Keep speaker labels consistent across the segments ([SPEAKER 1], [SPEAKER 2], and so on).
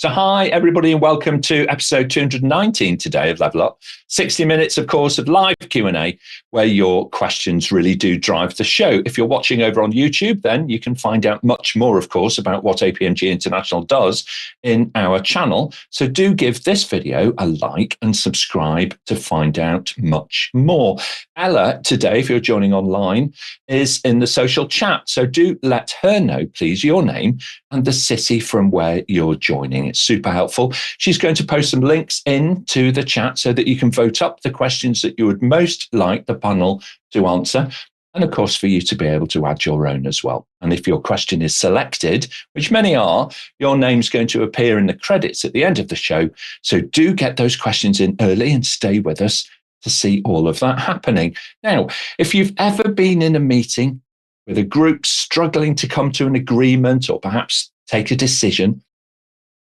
[SPEAKER 1] So hi, everybody, and welcome to episode 219 today of Level Up. 60 minutes, of course, of live Q&A, where your questions really do drive the show. If you're watching over on YouTube, then you can find out much more, of course, about what APMG International does in our channel. So do give this video a like and subscribe to find out much more. Ella, today, if you're joining online, is in the social chat. So do let her know, please, your name and the city from where you're joining. It's super helpful. She's going to post some links into the chat so that you can vote up the questions that you would most like the panel to answer. And of course, for you to be able to add your own as well. And if your question is selected, which many are, your name's going to appear in the credits at the end of the show. So do get those questions in early and stay with us to see all of that happening. Now, if you've ever been in a meeting with a group struggling to come to an agreement or perhaps take a decision,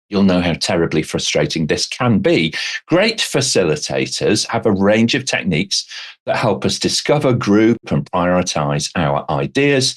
[SPEAKER 1] you'll know how terribly frustrating this can be. Great facilitators have a range of techniques that help us discover, group, and prioritize our ideas,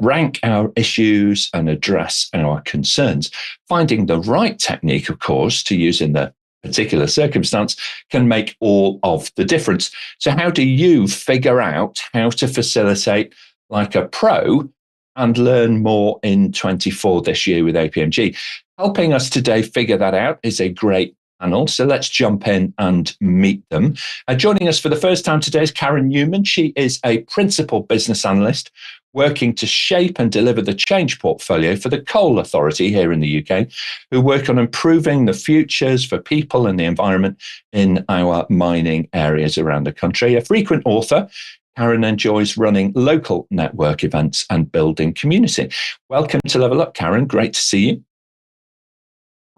[SPEAKER 1] rank our issues, and address our concerns. Finding the right technique, of course, to use in the particular circumstance can make all of the difference. So how do you figure out how to facilitate like a pro and learn more in 24 this year with APMG? Helping us today figure that out is a great panel. So let's jump in and meet them. Joining us for the first time today is Karen Newman. She is a principal business analyst working to shape and deliver the change portfolio for the Coal Authority here in the UK, who work on improving the futures for people and the environment in our mining areas around the country. A frequent author, Karen enjoys running local network events and building community. Welcome to Level Up, Karen. Great to see you.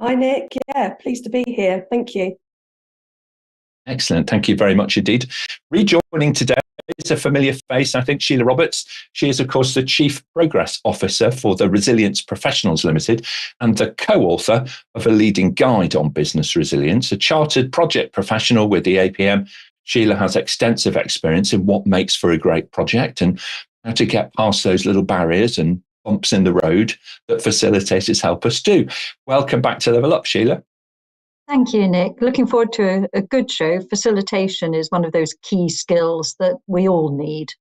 [SPEAKER 2] Hi, Nick. Yeah, pleased to be here. Thank you.
[SPEAKER 1] Excellent. Thank you very much indeed. Rejoining today is a familiar face, I think, Sheila Roberts. She is, of course, the Chief Progress Officer for the Resilience Professionals Limited and the co-author of a leading guide on business resilience, a chartered project professional with the APM. Sheila has extensive experience in what makes for a great project and how to get past those little barriers and bumps in the road that facilitators help us do. Welcome back to Level Up, Sheila.
[SPEAKER 3] Thank you, Nick. Looking forward to a good show. Facilitation is one of those key skills that we all need.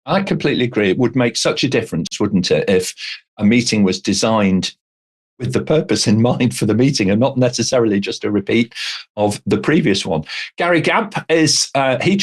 [SPEAKER 1] I completely agree. It would make such a difference, wouldn't it, if a meeting was designed with the purpose in mind for the meeting and not necessarily just a repeat of the previous one. Gary Gamp he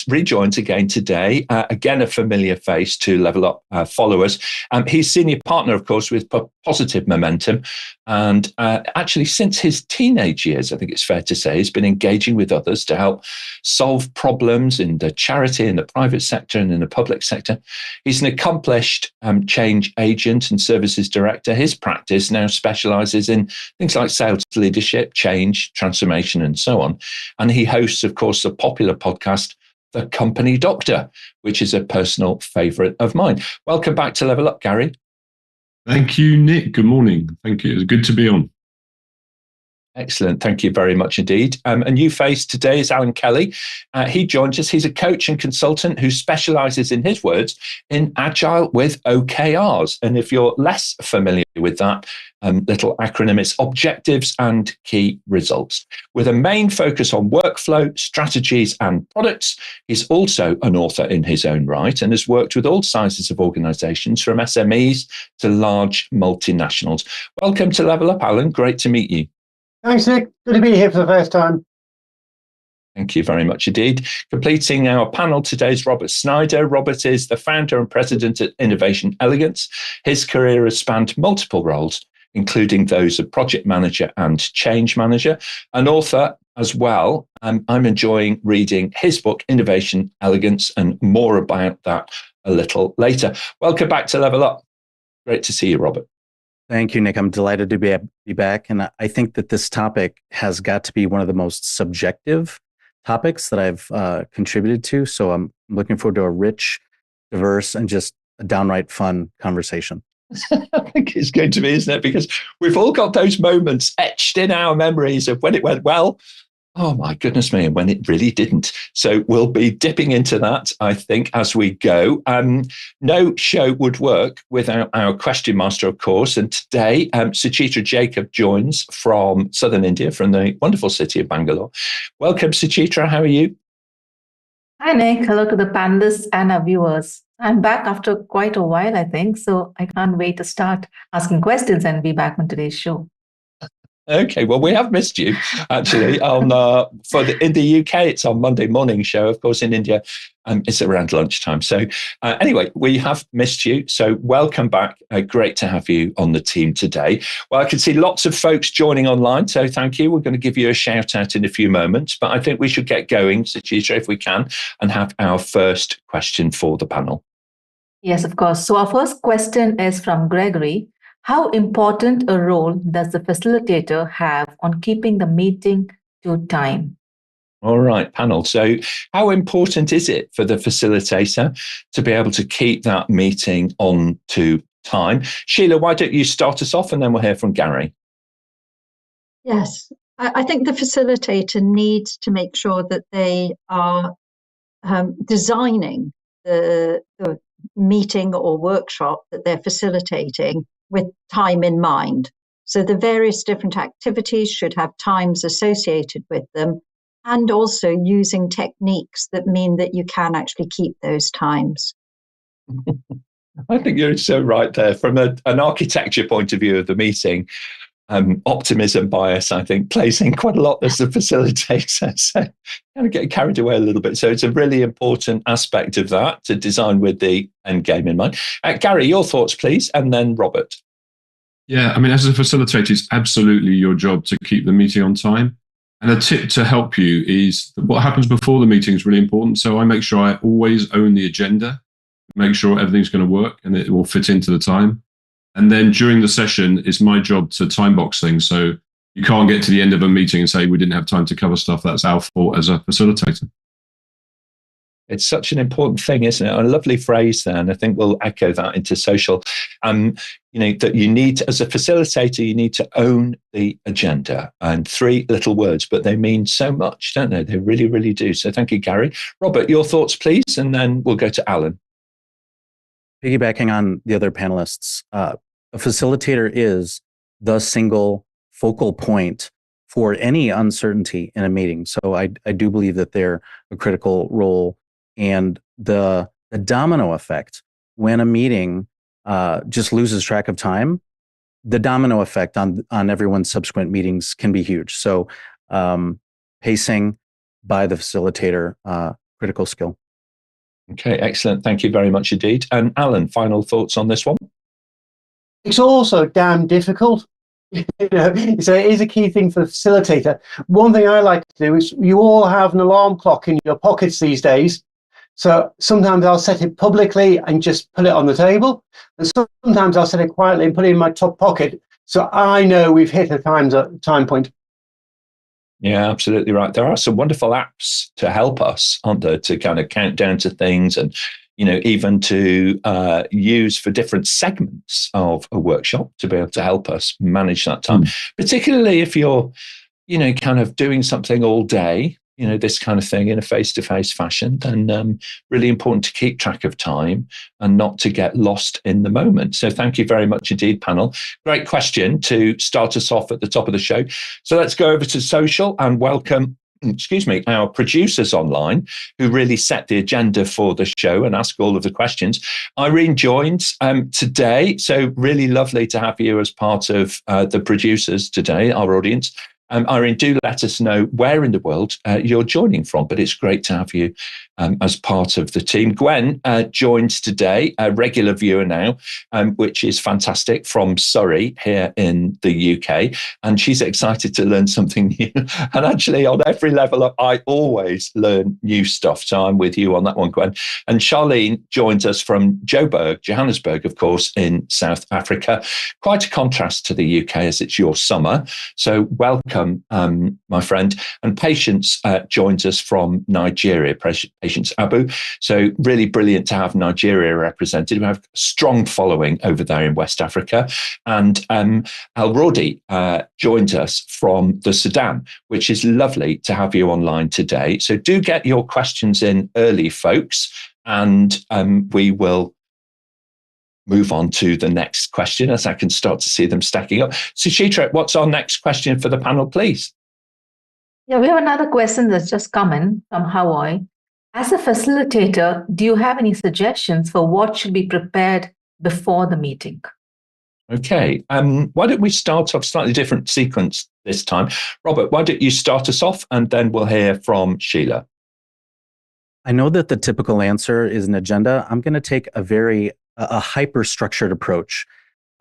[SPEAKER 1] rejoins again today. Again, a familiar face to Level Up followers. He's senior partner, of course, with Positive Momentum. And actually, since his teenage years, I think it's fair to say, he's been engaging with others to help solve problems in the charity, in the private sector, and in the public sector. He's an accomplished change agent and services director. His practice now specializes in things like sales leadership, change, transformation, and so on. And he hosts, of course, the popular podcast, The Company Doctor, which is a personal favorite of mine. Welcome back to Level Up, Gary.
[SPEAKER 4] Thank you, Nick. Good morning. Thank you. It's good to be on.
[SPEAKER 1] Excellent. Thank you very much indeed. A new face today is Allan Kelly. He joins us. He's a coach and consultant who specializes, in his words, in Agile with OKRs. And if you're less familiar with that little acronym, it's Objectives and Key Results. With a main focus on workflow, strategies, and products, he's also an author in his own right and has worked with all sizes of organizations, from SMEs to large multinationals. Welcome to Level Up, Allan. Great to meet you.
[SPEAKER 5] Thanks, Nick. Good to be here for the first time.
[SPEAKER 1] Thank you very much indeed. Completing our panel today is Robert Snyder. Robert is the founder and president at Innovation Elegance. His career has spanned multiple roles, including those of project manager and change manager, an author as well. I'm enjoying reading his book, Innovation Elegance, and more about that a little later. Welcome back to Level Up. Great to see you, Robert.
[SPEAKER 6] Thank you, Nick. I'm delighted to be back. And I think that this topic has got to be one of the most subjective topics that I've contributed to. So I'm looking forward to a rich, diverse, and just a downright fun conversation.
[SPEAKER 1] I think it's going to be, isn't it? Because we've all got those moments etched in our memories of when it went well Oh my goodness me, and when it really didn't. So we'll be dipping into that, I think, as we go. No show would work without our question master, of course. And today, Suchitra Jacob joins from southern India, from the wonderful city of Bangalore. Welcome, Suchitra. How are you?
[SPEAKER 7] Hi, Nick. Hello to the panelists and our viewers. I'm back after quite a while, I think, so I can't wait to start asking questions and be back on today's show.
[SPEAKER 1] Okay, well, we have missed you actually. In the UK, it's on Monday morning show. Of course, in India, it's around lunchtime. So, anyway, we have missed you. So, welcome back. Great to have you on the team today. Well, I can see lots of folks joining online, so thank you. We're going to give you a shout out in a few moments, but I think we should get going, Suchitra, if we can, and have our first question for the panel.
[SPEAKER 7] Yes, of course. So, our first question is from Gregory. How important a role does the facilitator have on keeping the meeting to time?
[SPEAKER 1] All right, panel. So how important is it for the facilitator to be able to keep that meeting on to time? Sheila, why don't you start us off and then we'll hear from Gary.
[SPEAKER 3] Yes, I think the facilitator needs to make sure that they are designing the meeting or workshop that they're facilitating with time in mind. So the various different activities should have times associated with them, and also using techniques that mean that you can actually keep those times.
[SPEAKER 1] I think you're so right there. From an architecture point of view of the meeting, optimism bias, I think, plays in quite a lot as the facilitator. So kind of get carried away a little bit. So it's a really important aspect of that, to design with the end game in mind. Gary, your thoughts, please, and then Robert.
[SPEAKER 4] Yeah, I mean, as a facilitator, it's absolutely your job to keep the meeting on time. And a tip to help you is what happens before the meeting is really important. So I make sure I always own the agenda, make sure everything's going to work and it will fit into the time. And then during the session, it's my job to time box things. So you can't get to the end of a meeting and say we didn't have time to cover stuff. That's our fault as a facilitator.
[SPEAKER 1] It's such an important thing, isn't it? A lovely phrase there, and I think we'll echo that into social. That you need, as a facilitator, you need to own the agenda. And 3 little words, but they mean so much, don't they? They really, really do. So thank you, Gary. Robert, your thoughts, please, and then we'll go to Allan.
[SPEAKER 6] Piggybacking on the other panelists, a facilitator is the single focal point for any uncertainty in a meeting. So I do believe that they're a critical role. And the domino effect, when a meeting just loses track of time, the domino effect on everyone's subsequent meetings can be huge. So pacing by the facilitator, critical skill.
[SPEAKER 1] Okay, excellent. Thank you very much indeed. And Allan, final thoughts on this one?
[SPEAKER 5] It's also damn difficult. So it is a key thing for the facilitator. One thing I like to do is, you all have an alarm clock in your pockets these days. So sometimes I'll set it publicly and just put it on the table. And sometimes I'll set it quietly and put it in my top pocket, so I know we've hit a time point.
[SPEAKER 1] Yeah, absolutely right. There are some wonderful apps to help us, aren't there, to kind of count down to things, and even to use for different segments of a workshop to be able to help us manage that time, particularly if you're, kind of doing something all day, this kind of thing in a face-to-face fashion, then really important to keep track of time and not to get lost in the moment. So thank you very much indeed, panel. Great question to start us off at the top of the show. So let's go over to social and welcome our producers online, who really set the agenda for the show and ask all of the questions. Irene joins today, so really lovely to have you as part of the producers today, our audience. Irene, do let us know where in the world you're joining from, but it's great to have you as part of the team. Gwen joins today, a regular viewer now, which is fantastic, from Surrey here in the UK. And she's excited to learn something new. And actually, on every level, I always learn new stuff. So I'm with you on that one, Gwen. And Charlene joins us from Johannesburg, of course, in South Africa. Quite a contrast to the UK, as it's your summer. So welcome welcome, my friend. And Patience joins us from Nigeria, Patience Abu. So really brilliant to have Nigeria represented. We have a strong following over there in West Africa. And Al-Rodi joins us from the Sudan, which is lovely to have you online today. So do get your questions in early, folks, and we will move on to the next question as I can start to see them stacking up. Suchitra, what's our next question for the panel, please?
[SPEAKER 7] Yeah, we have another question that's just come in from Hawaii. As a facilitator, do you have any suggestions for what should be prepared before the meeting?
[SPEAKER 1] Okay, why don't we start off slightly different sequence this time? Robert, why don't you start us off and then we'll hear from Sheila.
[SPEAKER 6] I know that the typical answer is an agenda. I'm going to take a hyper-structured approach.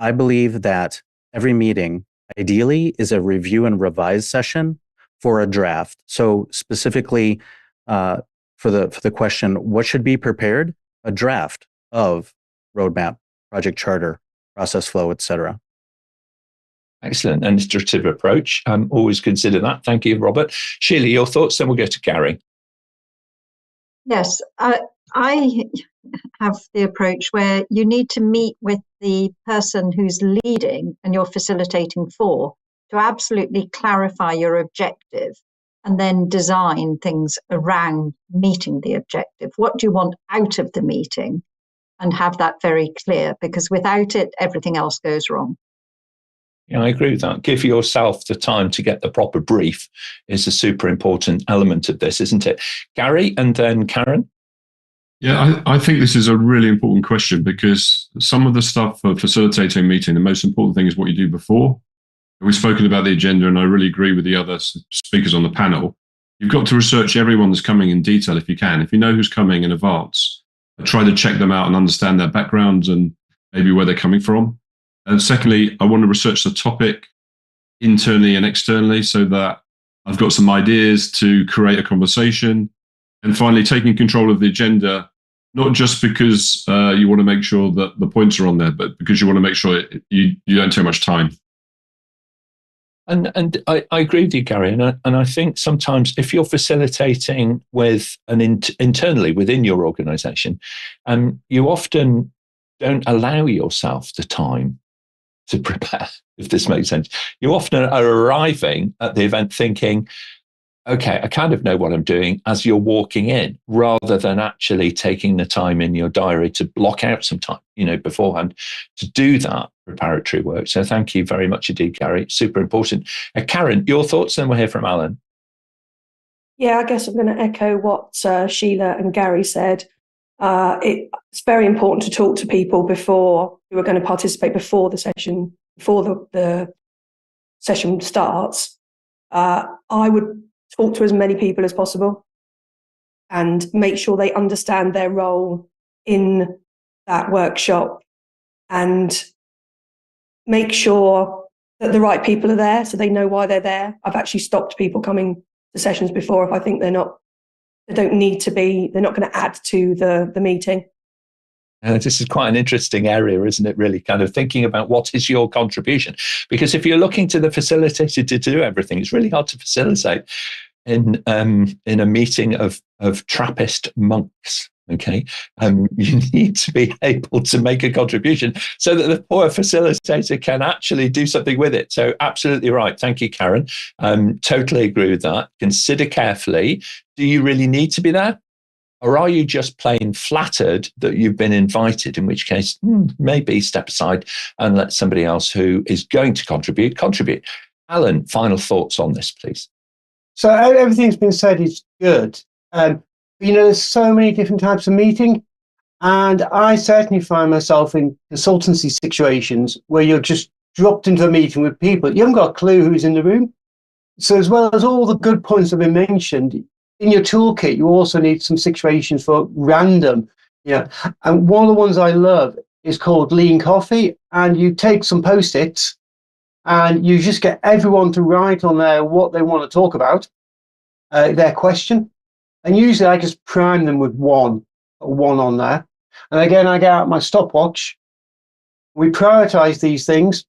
[SPEAKER 6] I believe that every meeting ideally is a review and revise session for a draft. So specifically for the question, what should be prepared? A draft of roadmap, project charter, process flow, etc.
[SPEAKER 1] Excellent. And iterative approach. Always consider that. Thank you, Robert. Sheila, your thoughts, then we'll go to Gary.
[SPEAKER 3] Yes, I have the approach where you need to meet with the person who's leading and you're facilitating for to absolutely clarify your objective and then design things around meeting the objective. What do you want out of the meeting? And have that very clear, because without it, everything else goes wrong.
[SPEAKER 1] Yeah, I agree with that. Give yourself the time to get the proper brief is a super important element of this, isn't it? Gary and then Karen.
[SPEAKER 4] Yeah, I think this is a really important question because some of the stuff for facilitating a meeting, the most important thing is what you do before. We've spoken about the agenda, and I really agree with the other speakers on the panel. You've got to research everyone that's coming in detail if you can. If you know who's coming in advance, try to check them out and understand their backgrounds and maybe where they're coming from. And secondly, I want to research the topic internally and externally so that I've got some ideas to create a conversation. And finally, taking control of the agenda, not just because you want to make sure that the points are on there, but because you want to make sure you don't take much time.
[SPEAKER 1] And I agree with you, Gary. And I think sometimes if you're facilitating with internally within your organization, you often don't allow yourself the time to prepare, if this makes sense. You often are arriving at the event thinking, okay, I kind of know what I'm doing as you're walking in, rather than actually taking the time in your diary to block out some time, beforehand to do that preparatory work. So thank you very much indeed, Gary. Super important. Karen, your thoughts, then we'll hear from Allan.
[SPEAKER 2] Yeah, I guess I'm going to echo what Sheila and Gary said. It's very important to talk to people who are going to participate before the session, before the session starts. I would talk to as many people as possible and make sure they understand their role in that workshop and make sure that the right people are there so they know why they're there. I've actually stopped people coming to sessions before if I think they're not going to add to the meeting.
[SPEAKER 1] This is quite an interesting area, isn't it, really, kind of thinking about what is your contribution? Because if you're looking to the facilitator to do everything, it's really hard to facilitate in a meeting of Trappist monks. Okay, you need to be able to make a contribution so that the poor facilitator can actually do something with it. So absolutely right. Thank you, Karen. Totally agree with that. Consider carefully, do you really need to be there? Or are you just plain flattered that you've been invited, in which case, maybe step aside and let somebody else who is going to contribute. Allan, final thoughts on this, please.
[SPEAKER 5] So everything's been said is good. There's so many different types of meeting. And I certainly find myself in consultancy situations where you're just dropped into a meeting with people. You haven't got a clue who's in the room. So as well as all the good points that have been mentioned, in your toolkit, you also need some situations for random. And one of the ones I love is called Lean Coffee. And you take some Post-its and you just get everyone to write on there what they want to talk about, their question. And usually I just prime them with one on there. And again, I get out my stopwatch. We prioritize these things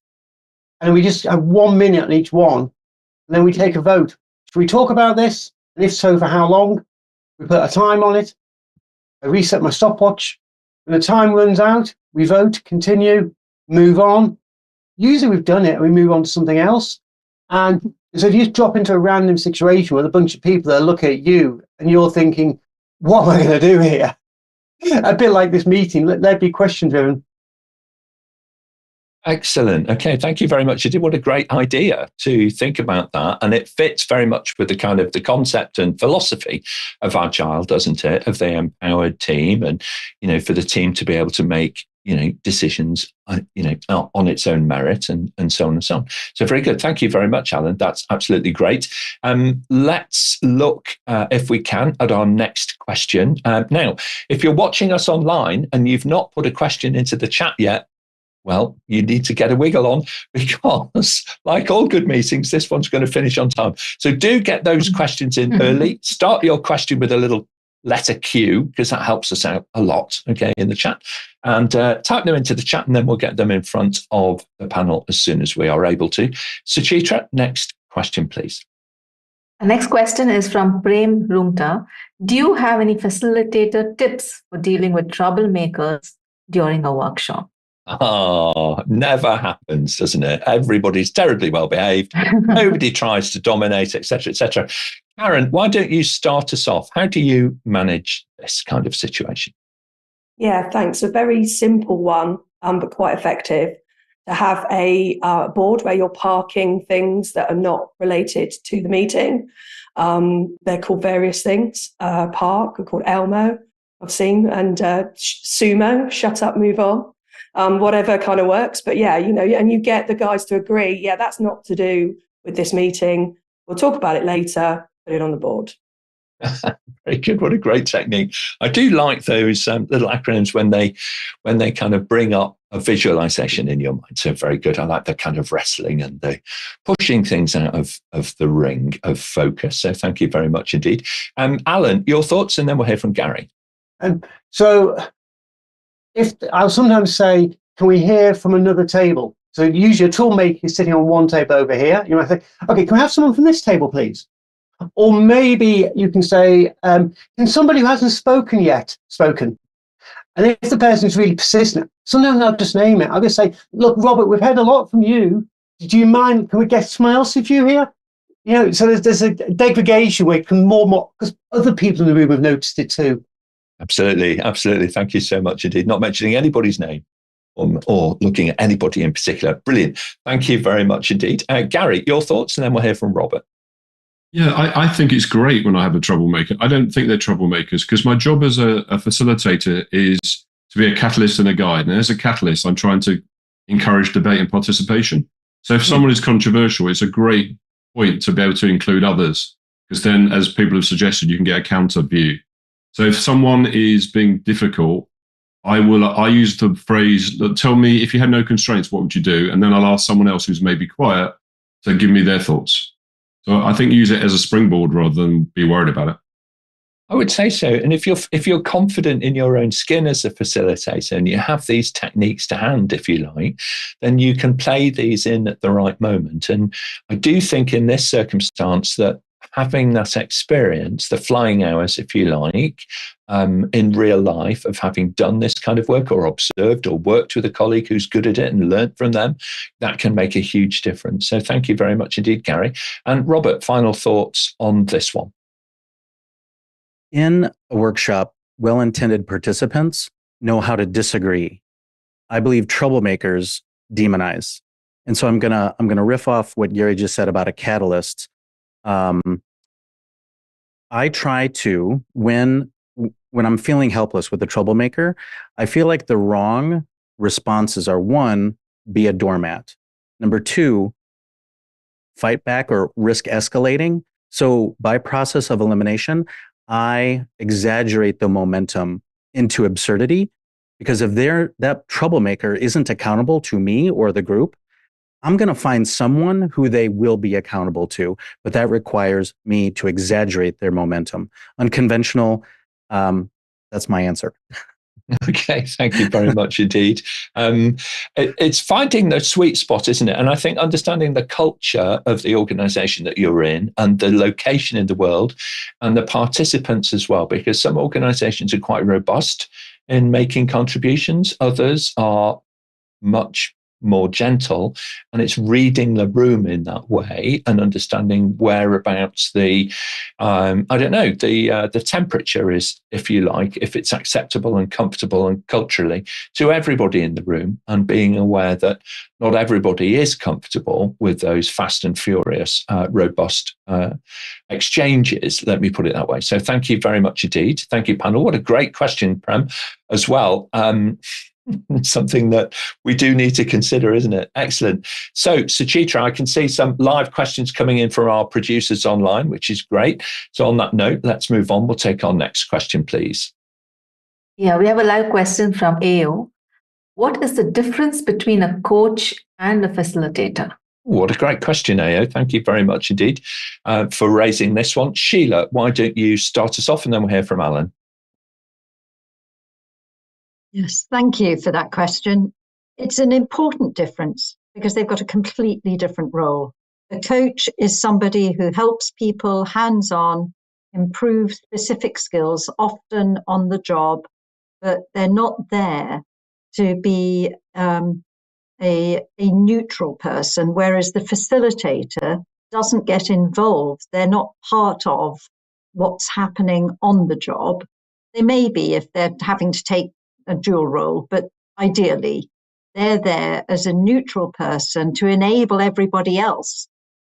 [SPEAKER 5] and we just have 1 minute on each one. and then we take a vote. Should we talk about this? And if so, for how long? We put a time on it. I reset my stopwatch. When the time runs out, we vote, continue, move on. Usually we've done it and we move on to something else. And so if you drop into a random situation with a bunch of people that look at you and you're thinking, what am I going to do here? A bit like this meeting, let be question driven.
[SPEAKER 1] Excellent. Okay, thank you very much. What a great idea to think about that. And it fits very much with the kind of the concept and philosophy of Agile, doesn't it? Of the empowered team and, for the team to be able to make, decisions, on its own merit and so on and so on. So very good. Thank you very much, Allan. That's absolutely great. Let's look, if we can, at our next question. Now, if you're watching us online and you've not put a question into the chat yet, well, you need to get a wiggle on because, like all good meetings, this one's going to finish on time. So do get those questions in early. Start your question with a little letter Q because that helps us out a lot, okay, in the chat. And type them into the chat and then we'll get them in front of the panel as soon as we are able to. Suchitra, next question, please.
[SPEAKER 7] The next question is from Prem Rumta. Do you have any facilitator tips for dealing with troublemakers during a workshop?
[SPEAKER 1] Oh, never happens, doesn't it? Everybody's terribly well behaved. Nobody tries to dominate, etc., etc. Karen, why don't you start us off? How do you manage this kind of situation?
[SPEAKER 2] Yeah, thanks. A very simple one, but quite effective. To have a board where you're parking things that are not related to the meeting. They're called various things. Park, are called Elmo, I've seen, and Sumo, shut up, move on. Whatever kind of works. But yeah, and you get the guys to agree, yeah, that's not to do with this meeting. We'll talk about it later, put it on the board.
[SPEAKER 1] Very good. What a great technique. I do like those little acronyms when they kind of bring up a visualization in your mind. So very good. I like the kind of wrestling and the pushing things out of the ring of focus. So thank you very much indeed. Allan, your thoughts, and then we'll hear from Gary.
[SPEAKER 5] So if I'll sometimes say, can we hear from another table? So usually a toolmaker is sitting on one table over here. You might think, okay, can we have someone from this table, please? Or maybe you can say, can somebody who hasn't spoken yet spoken? And if the person's really persistent, sometimes I'll just name it. I'll just say, look, Robert, we've heard a lot from you. Do you mind? Can we get someone else if you here? So there's a degradation where it can more, because other people in the room have noticed it too.
[SPEAKER 1] Absolutely. Absolutely. Thank you so much indeed. Not mentioning anybody's name or looking at anybody in particular. Brilliant. Thank you very much indeed. Gary, your thoughts, and then we'll hear from Robert.
[SPEAKER 4] Yeah, I think it's great when I have a troublemaker. I don't think they're troublemakers because my job as a facilitator is to be a catalyst and a guide. And as a catalyst, I'm trying to encourage debate and participation. So if someone is controversial, it's a great point to be able to include others because then, as people have suggested, you can get a counter view. So if someone is being difficult, I use the phrase, tell me if you had no constraints, what would you do? And then I'll ask someone else who's maybe quiet to give me their thoughts. So I think use it as a springboard rather than be worried about it.
[SPEAKER 1] I would say so. And if you're confident in your own skin as a facilitator and you have these techniques to hand, if you like, then you can play these in at the right moment. And I do think in this circumstance that having that experience, the flying hours, if you like, in real life of having done this kind of work or observed or worked with a colleague who's good at it and learned from them, that can make a huge difference. So thank you very much indeed, Gary. And Robert, final thoughts on this one.
[SPEAKER 6] In a workshop, well-intended participants know how to disagree. I believe troublemakers demonize. And so I'm gonna riff off what Gary just said about a catalyst. I try to, when I'm feeling helpless with a troublemaker, I feel like the wrong responses are: one, be a doormat; number two, fight back or risk escalating. So by process of elimination, I exaggerate the momentum into absurdity, because if that troublemaker isn't accountable to me or the group, I'm going to find someone who they will be accountable to, but that requires me to exaggerate their momentum. Unconventional, that's my answer.
[SPEAKER 1] Okay, thank you very much indeed. It's finding the sweet spot, isn't it? And I think understanding the culture of the organization that you're in and the location in the world and the participants as well, because some organizations are quite robust in making contributions, others are much more gentle, and it's reading the room in that way and understanding whereabouts the the temperature is, if you like, if it's acceptable and comfortable and culturally to everybody in the room, and being aware that not everybody is comfortable with those fast and furious robust exchanges, let me put it that way. So thank you very much indeed. Thank you, panel. What a great question, Prem, as well. Something that we do need to consider, isn't it? Excellent. So, Suchitra, I can see some live questions coming in from our producers online, which is great. So, on that note, let's move on. We'll take our next question, please.
[SPEAKER 7] Yeah, we have a live question from AO. What is the difference between a coach and a facilitator?
[SPEAKER 1] What a great question, AO. Thank you very much indeed for raising this one. Sheila, why don't you start us off and then we'll hear from Allan.
[SPEAKER 3] Yes, thank you for that question. It's an important difference because they've got a completely different role. A coach is somebody who helps people hands-on improve specific skills, often on the job, but they're not there to be a neutral person, whereas the facilitator doesn't get involved. They're not part of what's happening on the job. They may be if they're having to take a dual role, but ideally they're there as a neutral person to enable everybody else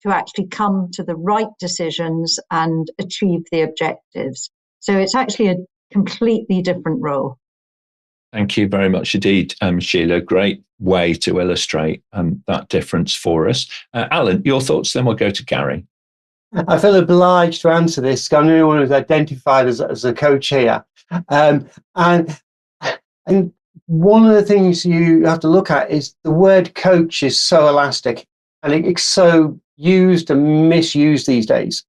[SPEAKER 3] to actually come to the right decisions and achieve the objectives. So it's actually a completely different role.
[SPEAKER 1] Thank you very much indeed, Sheila. Great way to illustrate that difference for us. Allan, your thoughts, then we'll go to Gary.
[SPEAKER 5] I feel obliged to answer this. I'm the only one who's identified as a coach here. And one of the things you have to look at is the word coach is so elastic, and it's so used and misused these days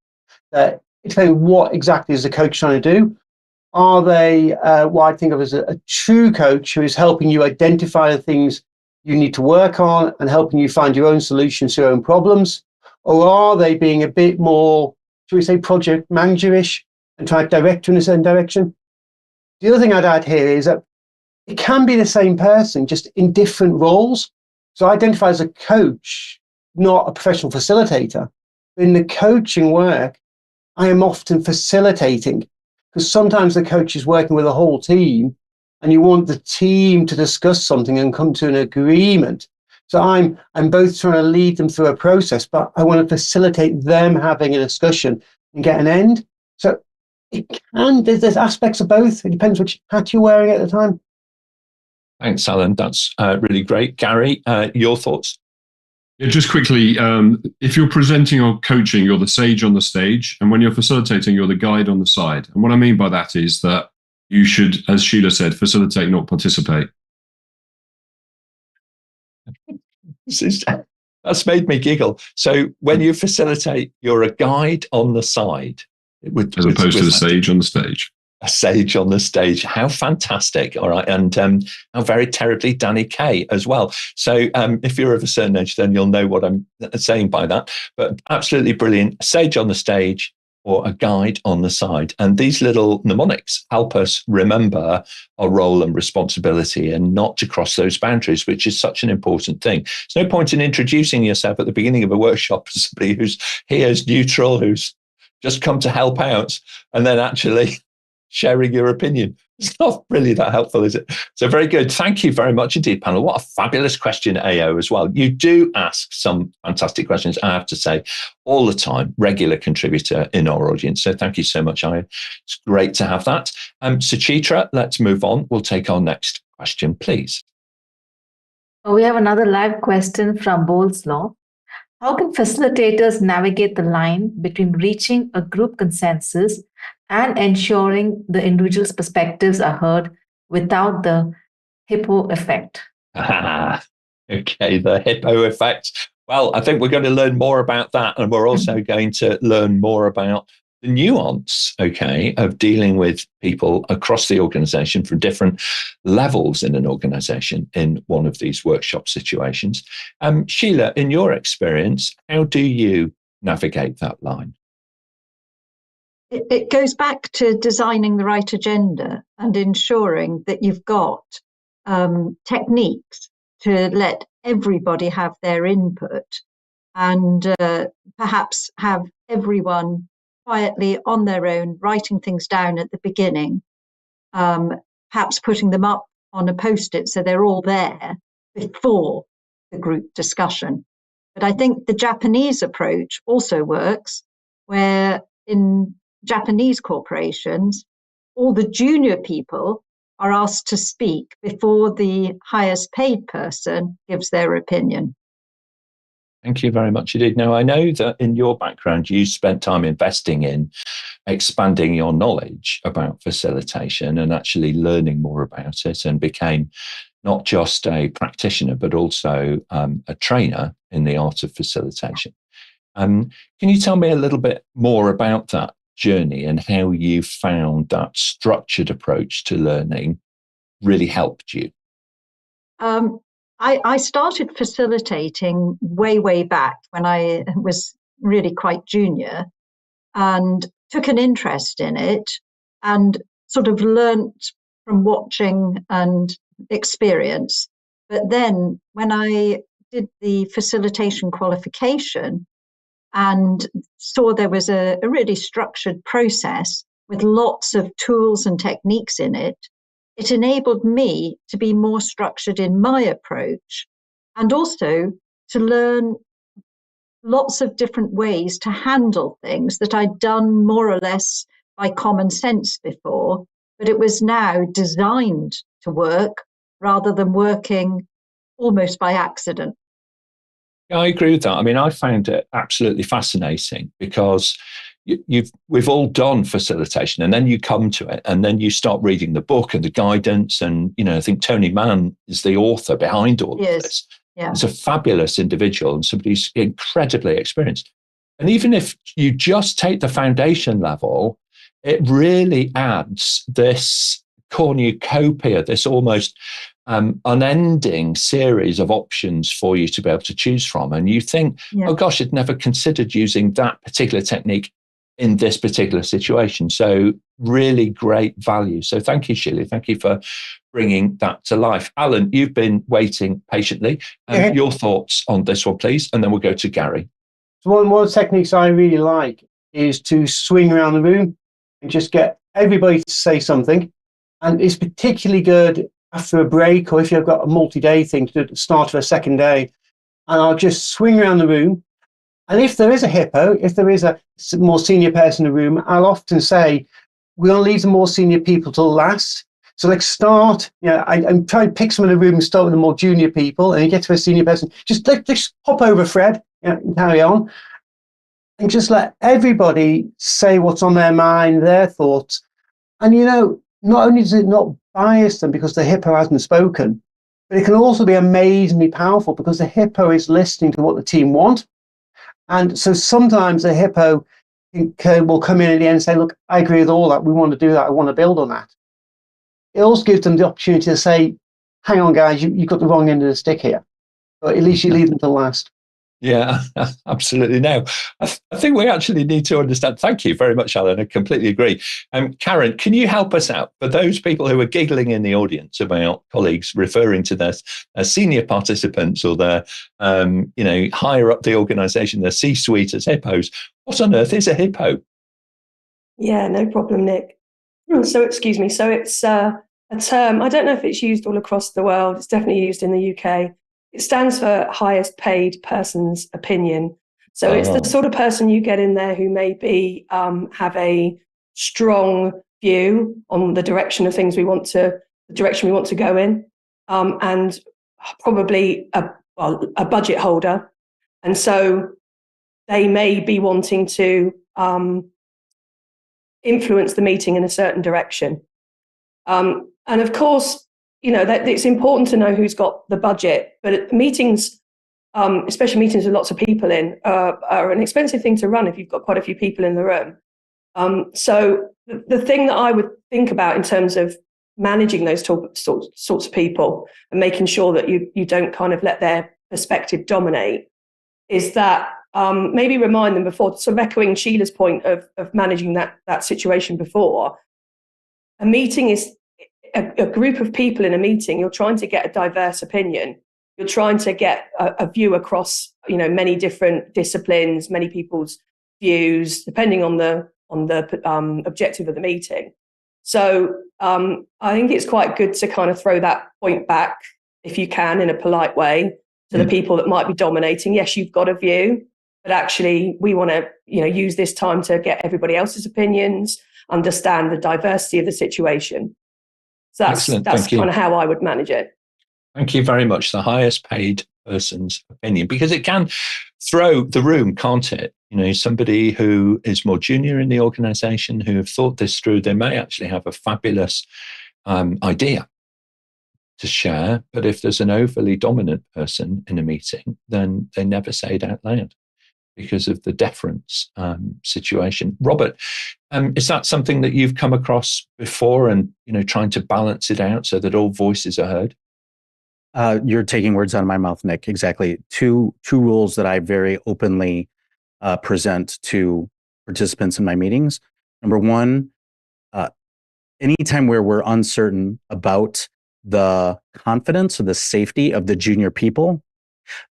[SPEAKER 5] that it depends what exactly is the coach trying to do. Are they what I think of as a true coach who is helping you identify the things you need to work on and helping you find your own solutions to your own problems? Or are they being a bit more, should we say, project managerish and try to direct you in a certain direction? The other thing I'd add here is that it can be the same person, just in different roles. So I identify as a coach, not a professional facilitator. In the coaching work, I am often facilitating, because sometimes the coach is working with a whole team and you want the team to discuss something and come to an agreement. So I'm both trying to lead them through a process, but I want to facilitate them having a discussion and get an end. So there's aspects of both. It depends which hat you're wearing at the time.
[SPEAKER 1] Thanks, Allan. That's really great. Gary, your thoughts?
[SPEAKER 4] Yeah, just quickly, if you're presenting or coaching, you're the sage on the stage. And when you're facilitating, you're the guide on the side. And what I mean by that is that you should, as Sheila said, facilitate, not participate.
[SPEAKER 1] That's made me giggle. So when you facilitate, you're a guide on the side.
[SPEAKER 4] As opposed to the sage on the stage.
[SPEAKER 1] A sage on the stage. How fantastic. All right. And how very terribly Danny Kaye as well. So if you're of a certain age, then you'll know what I'm saying by that. But absolutely brilliant. A sage on the stage or a guide on the side. And these little mnemonics help us remember our role and responsibility and not to cross those boundaries, which is such an important thing. There's no point in introducing yourself at the beginning of a workshop as somebody who's here as neutral, who's just come to help out, and then actually sharing your opinion. It's not really that helpful, is it? So very good. Thank you very much indeed, panel. What a fabulous question, AO, as well. You do ask some fantastic questions, I have to say, all the time, regular contributor in our audience. So thank you so much, AO. It's great to have that. Suchitra, let's move on. We'll take our next question, please.
[SPEAKER 7] We have another live question from Bowles Law. How can facilitators navigate the line between reaching a group consensus and ensuring the individual's perspectives are heard without the HIPPO effect?
[SPEAKER 1] Okay, the HIPPO effect. Well, I think we're going to learn more about that, and we're also going to learn more about the nuance, okay, of dealing with people across the organization from different levels in an organization in one of these workshop situations. Sheila, in your experience, how do you navigate that line?
[SPEAKER 3] It goes back to designing the right agenda and ensuring that you've got techniques to let everybody have their input, and perhaps have everyone quietly on their own, writing things down at the beginning, perhaps putting them up on a post-it so they're all there before the group discussion. But I think the Japanese approach also works, where in Japanese corporations, all the junior people are asked to speak before the highest paid person gives their opinion.
[SPEAKER 1] Thank you very much indeed. Now, I know that in your background, you spent time investing in expanding your knowledge about facilitation and actually learning more about it, and became not just a practitioner, but also a trainer in the art of facilitation. Can you tell me a little bit more about that journey and how you found that structured approach to learning really helped you?
[SPEAKER 3] I started facilitating way back when I was really quite junior, and took an interest in it, and sort of learnt from watching and experience. But then when I did the facilitation qualification and saw there was a really structured process with lots of tools and techniques in it, it enabled me to be more structured in my approach, and also to learn lots of different ways to handle things that I'd done more or less by common sense before, but it was now designed to work rather than working almost by accident.
[SPEAKER 1] Yeah, I agree with that. I mean, I found it absolutely fascinating because we've all done facilitation, and then you come to it, and then you start reading the book and the guidance, and I think Tony Mann is the author behind all of this.
[SPEAKER 3] Yeah.
[SPEAKER 1] He's a fabulous individual and somebody who's incredibly experienced. And even if you just take the foundation level, it really adds this cornucopia, this almost unending series of options for you to be able to choose from. And you think, oh gosh, I'd never considered using that particular technique in this particular situation. So really great value. So thank you, Sheila. Thank you for bringing that to life. Allan, you've been waiting patiently. Your thoughts on this one, please, and then we'll go to Gary.
[SPEAKER 5] So one of the techniques I really like is to swing around the room and just get everybody to say something. And it's particularly good after a break, or if you've got a multi-day thing to do at the start of a second day. And I'll just swing around the room. And if there is a HIPPO, if there is a more senior person in the room, I'll often say, we'll leave the more senior people till last. So let's start, I'm trying to pick some of the room and start with the more junior people, and you get to a senior person, let's hop over Fred, and carry on. And just let everybody say what's on their mind, their thoughts. And, not only does it not bias them because the HIPPO hasn't spoken, but it can also be amazingly powerful because the HIPPO is listening to what the team want. And so sometimes the HIPPO will come in at the end and say, look, I agree with all that. We want to do that. I want to build on that. It also gives them the opportunity to say, hang on, guys, you got the wrong end of the stick here. But at least you leave them to last.
[SPEAKER 1] Yeah, absolutely. Now, I think we actually need to understand. Thank you very much, Allan. I completely agree. Karen, can you help us out? For those people who are giggling in the audience about colleagues referring to their senior participants or their, higher up the organisation, their C-suite as HIPPOs, what on earth is a HIPPO?
[SPEAKER 2] Yeah, no problem, Nick. So, excuse me. So it's a term, I don't know if it's used all across the world. It's definitely used in the UK. It stands for highest paid person's opinion. So it's the sort of person you get in there who maybe have a strong view on the direction of things we want to go in, and probably a budget holder. And so they may be wanting to influence the meeting in a certain direction. And of course, that it's important to know who's got the budget, but meetings, especially meetings with lots of people in, are an expensive thing to run if you've got quite a few people in the room. So the thing that I would think about in terms of managing those sorts of people and making sure that you don't kind of let their perspective dominate is that maybe remind them before, sort of echoing Sheila's point of managing that situation before. A meeting is a group of people in a meeting. You're trying to get a diverse opinion. You're trying to get a view across, many different disciplines, many people's views, depending on the objective of the meeting. So I think it's quite good to kind of throw that point back, if you can, in a polite way, to the people that might be dominating. Yes, you've got a view, but actually we want to, use this time to get everybody else's opinions, understand the diversity of the situation. So that's kind of how I would manage it.
[SPEAKER 1] Thank you very much. The highest paid person's opinion, because it can throw the room, can't it? Somebody who is more junior in the organization, who have thought this through, they may actually have a fabulous idea to share. But if there's an overly dominant person in a meeting, then they never say it out loud because of the deference situation. Robert, is that something that you've come across before, and trying to balance it out so that all voices are heard?
[SPEAKER 6] You're taking words out of my mouth, Nick. Exactly. Two rules that I very openly present to participants in my meetings. Number one, anytime where we're uncertain about the confidence or the safety of the junior people,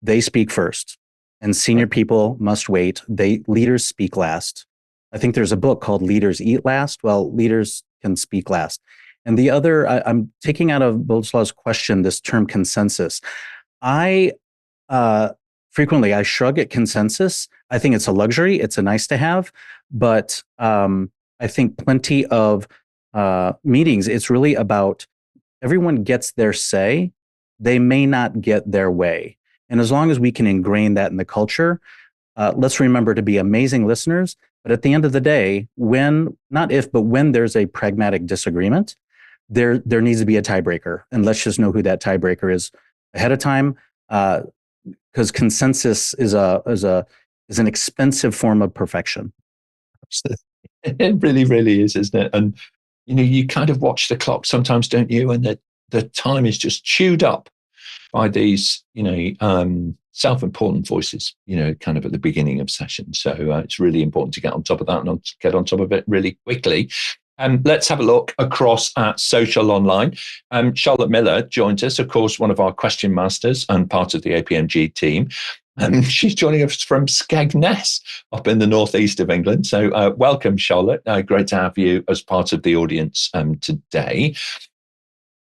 [SPEAKER 6] they speak first, and senior people must wait. Leaders speak last. I think there's a book called Leaders Eat Last. Well, leaders can speak last. And the other, I'm taking out of Boleslaw's question this term consensus. Frequently, I shrug at consensus. I think it's a luxury. It's a nice to have. But I think plenty of meetings, it's really about everyone gets their say. They may not get their way. And as long as we can ingrain that in the culture, let's remember to be amazing listeners. But at the end of the day, when there's a pragmatic disagreement, there needs to be a tiebreaker. And let's just know who that tiebreaker is ahead of time. Because consensus is an expensive form of perfection.
[SPEAKER 1] It really, really is, isn't it? And you kind of watch the clock sometimes, don't you? And the time is just chewed up by these, self-important voices, kind of at the beginning of sessions. So it's really important to get on top of that and get on top of it really quickly. Let's have a look across at social online. Charlotte Miller joins us, of course, one of our question masters and part of the APMG team. She's joining us from Skegness up in the northeast of England. So welcome, Charlotte. Great to have you as part of the audience today.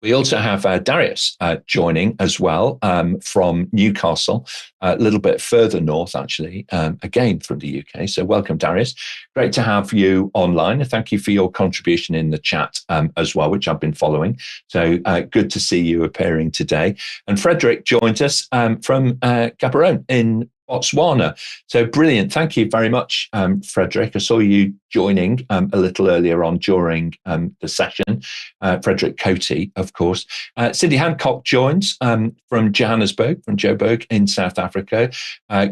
[SPEAKER 1] We also have Darius joining as well from Newcastle, a little bit further north, actually, again from the UK. So welcome, Darius. Great to have you online. And thank you for your contribution in the chat as well, which I've been following. So good to see you appearing today. And Frederick joins us from Gaborone in Botswana. So brilliant. Thank you very much, Frederick. I saw you joining a little earlier on during the session. Frederick Coty, of course. Cindy Hancock joins from Johannesburg, from Joburg in South Africa.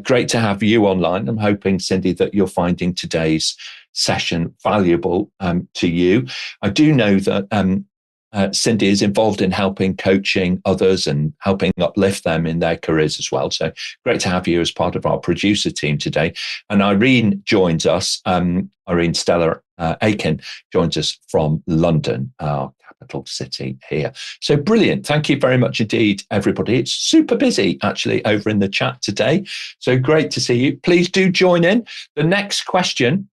[SPEAKER 1] Great to have you online. I'm hoping, Cindy, that you're finding today's session valuable to you. I do know that Cindy is involved in helping coaching others and helping uplift them in their careers as well. So great to have you as part of our producer team today. And Irene joins us. Irene Stella Aiken joins us from London, our capital city here. So brilliant. Thank you very much indeed, everybody. It's super busy actually over in the chat today. So great to see you. Please do join in. The next question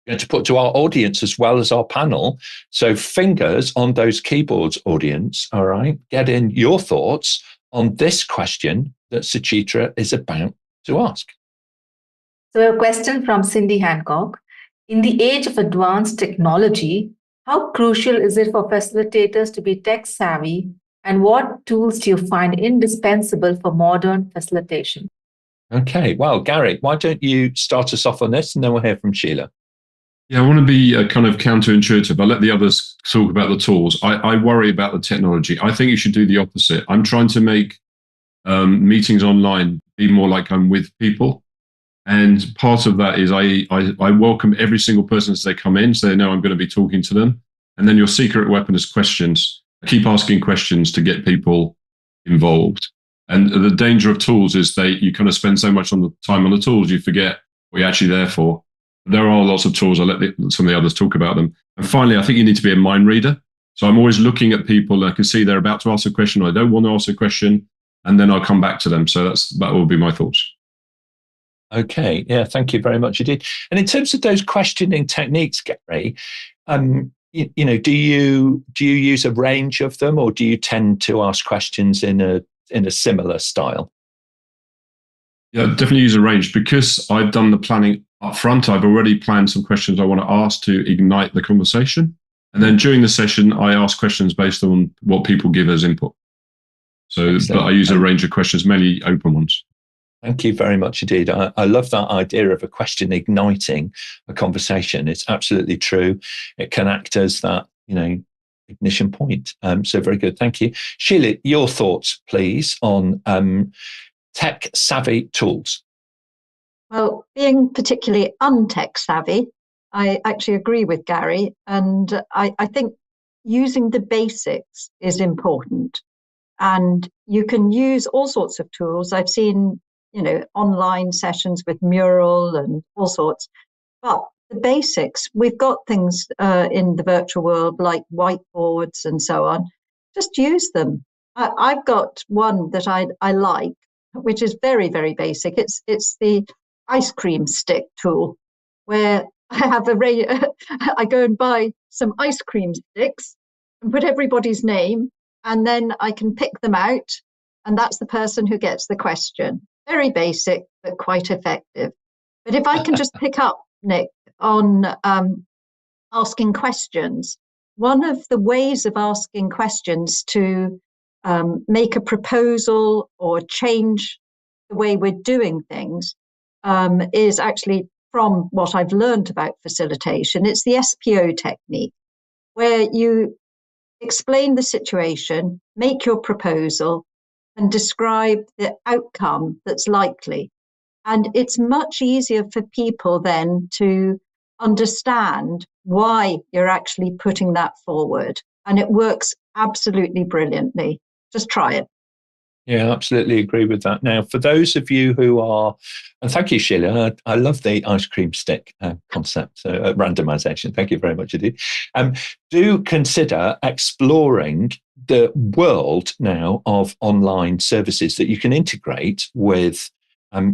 [SPEAKER 1] going to put to our audience as well as our panel. So fingers on those keyboards, audience. All right. Get in your thoughts on this question that Suchitra is about to ask.
[SPEAKER 7] So a question from Cindy Hancock. In the age of advanced technology, how crucial is it for facilitators to be tech savvy, and what tools do you find indispensable for modern facilitation?
[SPEAKER 1] Okay. Well, Gary, why don't you start us off on this, and then we'll hear from Sheila.
[SPEAKER 4] Yeah, I want to be kind of counterintuitive. I'll let the others talk about the tools. I worry about the technology. I think you should do the opposite. I'm trying to make meetings online be more like I'm with people. And part of that is I welcome every single person as they come in, so they know I'm going to be talking to them. And then your secret weapon is questions. I keep asking questions to get people involved. And the danger of tools is you kind of spend so much on the time on the tools, you forget what you're actually there for. There are lots of tools. I'll let some of the others talk about them. And finally, I think you need to be a mind reader. So I'm always looking at people. I can see they're about to ask a question, or I don't want to ask a question, and then I'll come back to them. So that will be my thoughts.
[SPEAKER 1] Okay, yeah, thank you very much indeed. And in terms of those questioning techniques, Gary, do you use a range of them, or do you tend to ask questions in a similar style?
[SPEAKER 4] Yeah, definitely use a range, because I've done the planning up front. I've already planned some questions I want to ask to ignite the conversation. And then during the session, I ask questions based on what people give as input. So,
[SPEAKER 1] excellent.
[SPEAKER 4] But I use a range of questions, mainly open ones.
[SPEAKER 1] Thank you very much indeed. I love that idea of a question igniting a conversation. It's absolutely true. It can act as that, ignition point. So very good. Thank you. Sheila, your thoughts, please, on tech savvy tools.
[SPEAKER 3] Well, being particularly untech savvy, I actually agree with Gary. And I think using the basics is important. And you can use all sorts of tools. I've seen, online sessions with Mural and all sorts. But the basics, we've got things in the virtual world like whiteboards and so on. Just use them. I've got one that I like, which is very, very basic. It's the ice cream stick tool, where I have I go and buy some ice cream sticks and put everybody's name, and then I can pick them out, and that's the person who gets the question. Very basic, but quite effective. But if I can just pick up, Nick, on asking questions, one of the ways of asking questions to make a proposal or change the way we're doing things is actually from what I've learned about facilitation. It's the SPO technique, where you explain the situation, make your proposal, and describe the outcome that's likely. And it's much easier for people then to understand why you're actually putting that forward. And it works absolutely brilliantly. Just try it.
[SPEAKER 1] Yeah, absolutely agree with that. Now, for those of you who are, and thank you, Sheila, I love the ice cream stick concept, randomization. Thank you very much indeed. Do consider exploring the world now of online services that you can integrate with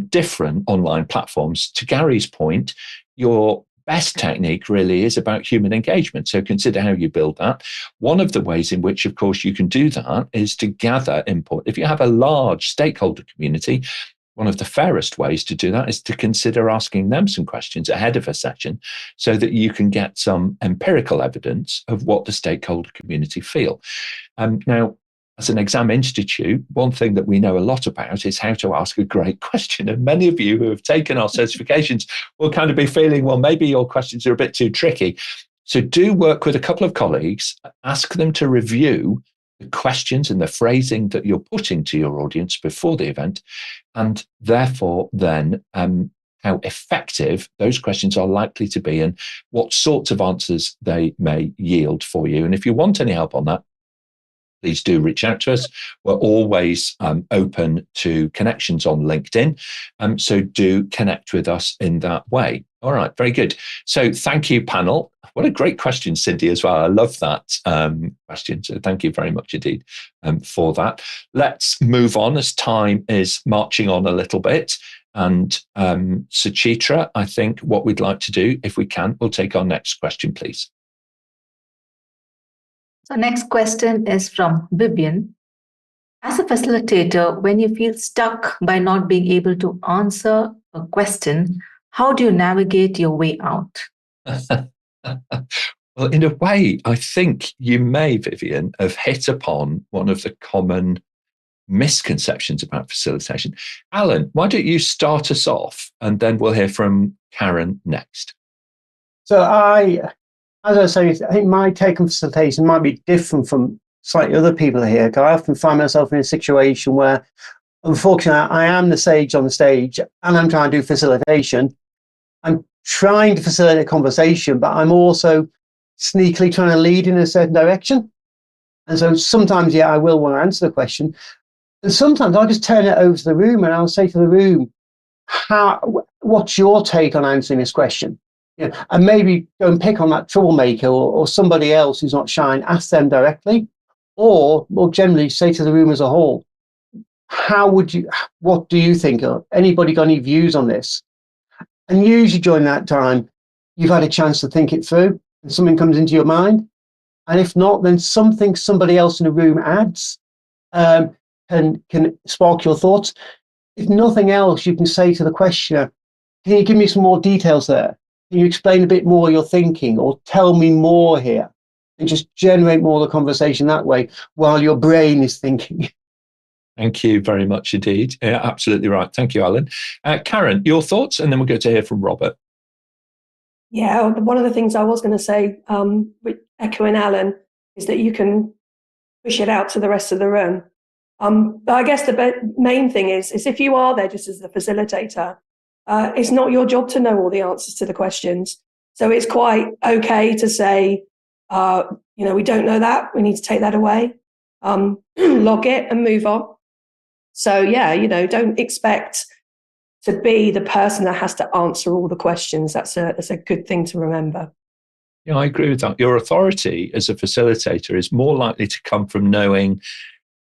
[SPEAKER 1] different online platforms. To Gary's point, your best technique really is about human engagement. So consider how you build that. One of the ways in which, of course, you can do that is to gather input. If you have a large stakeholder community, one of the fairest ways to do that is to consider asking them some questions ahead of a session so that you can get some empirical evidence of what the stakeholder community feel. Now, as an exam institute, one thing that we know a lot about is how to ask a great question. And many of you who have taken our certifications will kind of be feeling, well, maybe your questions are a bit too tricky. So do work with a couple of colleagues, ask them to review the questions and the phrasing that you're putting to your audience before the event, and therefore then how effective those questions are likely to be and what sorts of answers they may yield for you. And if you want any help on that, please do reach out to us. We're always open to connections on LinkedIn. So do connect with us in that way. All right, very good. So thank you, panel. What a great question, Cindy, as well. I love that question. So thank you very much indeed for that. Let's move on as time is marching on a little bit. And Suchitra, I think what we'd like to do, if we can, we'll take our next question, please.
[SPEAKER 7] So next question is from Vivian. As a facilitator, when you feel stuck by not being able to answer a question, how do you navigate your way out?
[SPEAKER 1] Well, in a way, I think you may, Vivian, have hit upon one of the common misconceptions about facilitation. Allan, why don't you start us off and then we'll hear from Karen next.
[SPEAKER 5] So as I say, I think my take on facilitation might be different from slightly other people here, because I often find myself in a situation where unfortunately, I am the sage on the stage and I'm trying to do facilitation. I'm trying to facilitate a conversation, but I'm also sneakily trying to lead in a certain direction. And so sometimes, I will want to answer the question. And sometimes I'll just turn it over to the room and I'll say to the room, what's your take on answering this question? And maybe go and pick on that troublemaker or somebody else who's not shy and ask them directly, or more generally say to the room as a whole, what do you think? Anybody got any views on this? And usually during that time, you've had a chance to think it through and something comes into your mind. And if not, then something somebody else in the room adds can spark your thoughts. If nothing else, you can say to the questioner, can you give me some more details there? Can you explain a bit more your thinking or tell me more here? And just generate more of the conversation that way while your brain is thinking.
[SPEAKER 1] Thank you very much indeed. Yeah, absolutely right. Thank you, Allan. Karen, your thoughts, and then we'll go to hear from Robert.
[SPEAKER 2] Yeah, one of the things I was going to say, with echoing Allan, is that you can push it out to the rest of the room. But I guess the main thing is if you are there just as the facilitator, it's not your job to know all the answers to the questions. So it's quite okay to say, we don't know that. We need to take that away, log it and move on. So don't expect to be the person that has to answer all the questions. That's a good thing to remember.
[SPEAKER 1] Yeah, I agree with that. Your authority as a facilitator is more likely to come from knowing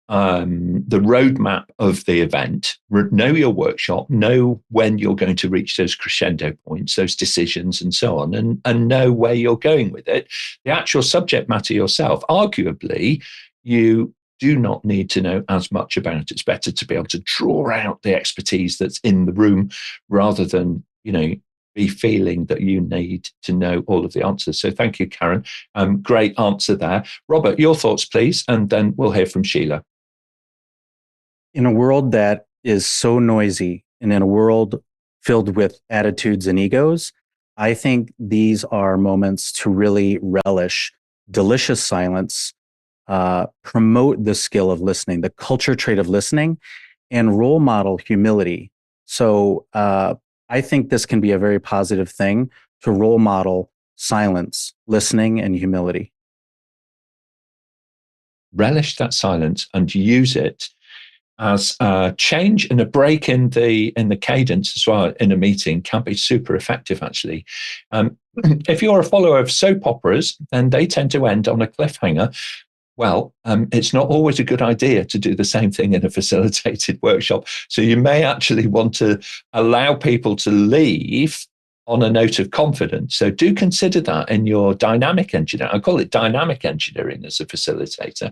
[SPEAKER 1] the roadmap of the event, know your workshop, know when you're going to reach those crescendo points, those decisions and so on, and know where you're going with it. The actual subject matter yourself, arguably, you do not need to know as much about. It's better to be able to draw out the expertise that's in the room rather than, be feeling that you need to know all of the answers. So thank you, Karen. Great answer there. Robert, your thoughts, please, and then we'll hear from Sheila.
[SPEAKER 6] In a world that is so noisy and in a world filled with attitudes and egos, I think these are moments to really relish delicious silence, promote the skill of listening, the culture trait of listening, and role model humility. So I think this can be a very positive thing to role model silence, listening, and humility.
[SPEAKER 1] Relish that silence and use it as a change and a break in the cadence as well in a meeting can be super effective, actually. If you're a follower of soap operas, then they tend to end on a cliffhanger. Well, it's not always a good idea to do the same thing in a facilitated workshop. So you may actually want to allow people to leave on a note of confidence. So do consider that in your dynamic engineering. I call it dynamic engineering as a facilitator,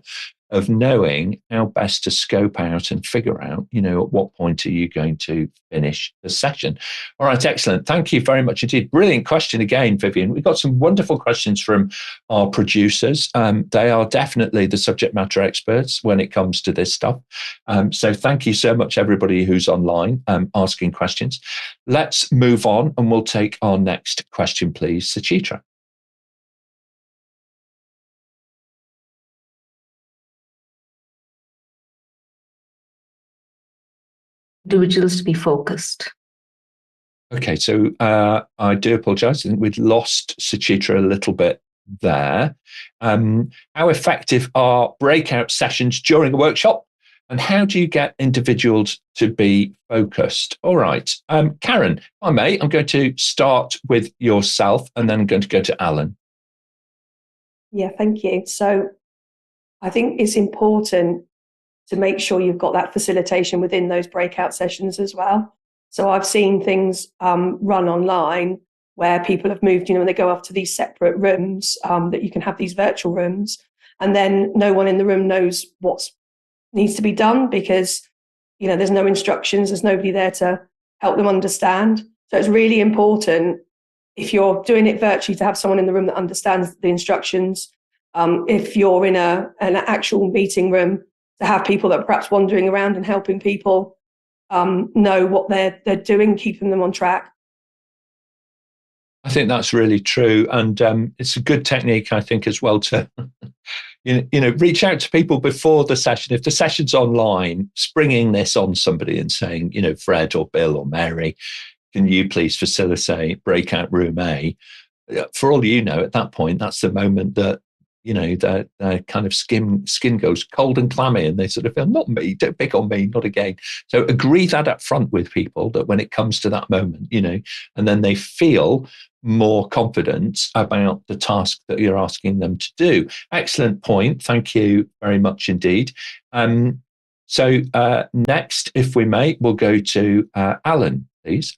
[SPEAKER 1] of knowing how best to scope out and figure out, at what point are you going to finish the session. All right, excellent. Thank you very much indeed. Brilliant question again, Vivian. We've got some wonderful questions from our producers. They are definitely the subject matter experts when it comes to this stuff. So thank you so much, everybody who's online asking questions. Let's move on and we'll take our next question, please. Suchitra.
[SPEAKER 7] Individuals to be focused.
[SPEAKER 1] Okay, so I do apologize. I think we'd lost Suchitra a little bit there. How effective are breakout sessions during a workshop? And how do you get individuals to be focused? All right. Karen, if I may, I'm going to start with yourself and then I'm going to go to Allan.
[SPEAKER 2] Yeah, thank you. So I think it's important to make sure you've got that facilitation within those breakout sessions as well. So I've seen things run online where people have moved, when they go off to these separate rooms, that you can have these virtual rooms, and then no one in the room knows what needs to be done because, there's no instructions, there's nobody there to help them understand. So it's really important, if you're doing it virtually, to have someone in the room that understands the instructions. If you're in an actual meeting room, to have people that are perhaps wandering around and helping people know what they're doing, keeping them on track.
[SPEAKER 1] I think that's really true. And it's a good technique, I think, as well, to reach out to people before the session. If the session's online, springing this on somebody and saying, Fred or Bill or Mary, can you please facilitate breakout room A? For all you know, at that point, that's the moment that their kind of skin goes cold and clammy, and they sort of feel, not me, don't pick on me, not again. So agree that up front with people, that when it comes to that moment, and then they feel more confidence about the task that you're asking them to do. Excellent point. Thank you very much indeed. So next, if we may, we'll go to Allan, please.